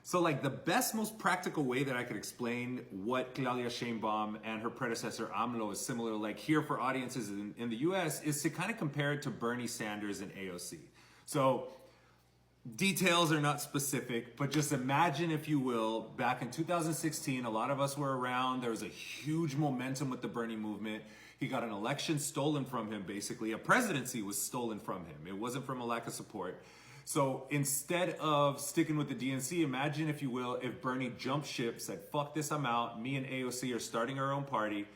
So like the best, most practical way that I could explain what Claudia Sheinbaum and her predecessor AMLO is similar, like here for audiences in the US, is to kind of compare it to Bernie Sanders and AOC. So details are not specific, but just imagine, if you will, back in 2016, a lot of us were around. There was a huge momentum with the Bernie movement. He got an election stolen from him, basically. A presidency was stolen from him. It wasn't from a lack of support. So instead of sticking with the DNC, imagine, if you will, if Bernie jumped ship, said, fuck this, I'm out. Me and AOC are starting our own party.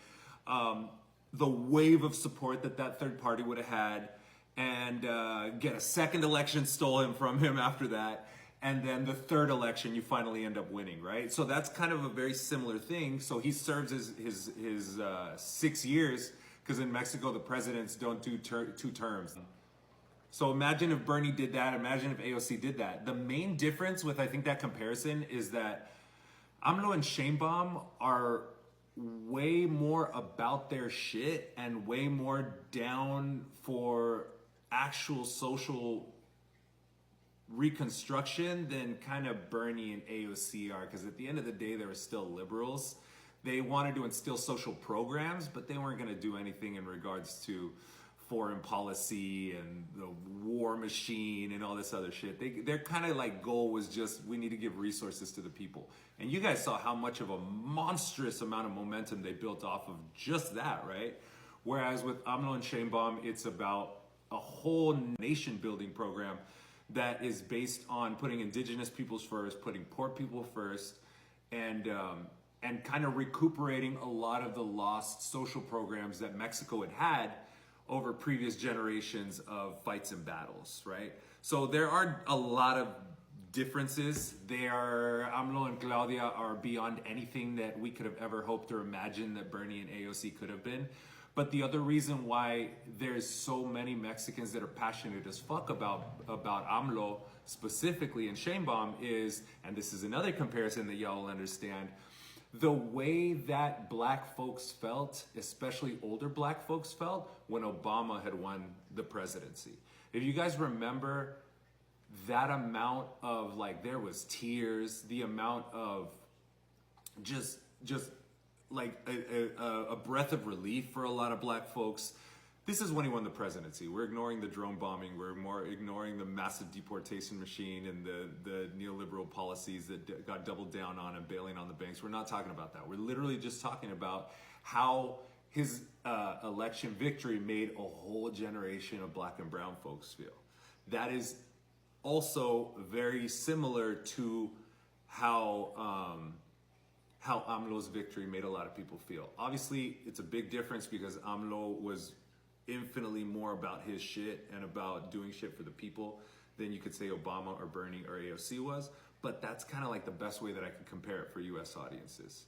The wave of support that third party would have had, and get a second election stolen from him after that. And then the third election, you finally end up winning, right? So that's kind of a very similar thing. So he serves his 6 years, because in Mexico, the presidents don't do two terms. So imagine if Bernie did that. Imagine if AOC did that. The main difference with, I think, that comparison is that AMLO and Sheinbaum are way more about their shit and way more down for actual social reconstruction than kind of Bernie and AOC are. Because at the end of the day, they were still liberals. They wanted to instill social programs, but they weren't going to do anything in regards to foreign policy and the war machine and all this other shit. Their kind of like goal was just, we need to give resources to the people. And you guys saw how much of a monstrous amount of momentum they built off of just that, right? Whereas with AMLO and Sheinbaum, it's about a whole nation building program that is based on putting indigenous peoples first, putting poor people first, and kind of recuperating a lot of the lost social programs that Mexico had over previous generations of fights and battles, right? So there are a lot of differences. AMLO and Claudia are beyond anything that we could have ever hoped or imagined that Bernie and AOC could have been. But the other reason why there's so many Mexicans that are passionate as fuck about AMLO specifically and Sheinbaum is, and this is another comparison that y'all will understand, the way that black folks felt, especially older black folks felt, when Obama had won the presidency. If you guys remember that amount of, like, there was tears, the amount of just like a breath of relief for a lot of black folks. This is when he won the presidency. We're ignoring the drone bombing. We're more ignoring the massive deportation machine and the neoliberal policies that got doubled down on and bailing on the banks. We're not talking about that. We're literally just talking about how his election victory made a whole generation of black and brown folks feel. That is also very similar to how AMLO's victory made a lot of people feel. Obviously, it's a big difference because AMLO was infinitely more about his shit and about doing shit for the people than you could say Obama or Bernie or AOC was. But that's kind of like the best way that I could compare it for US audiences.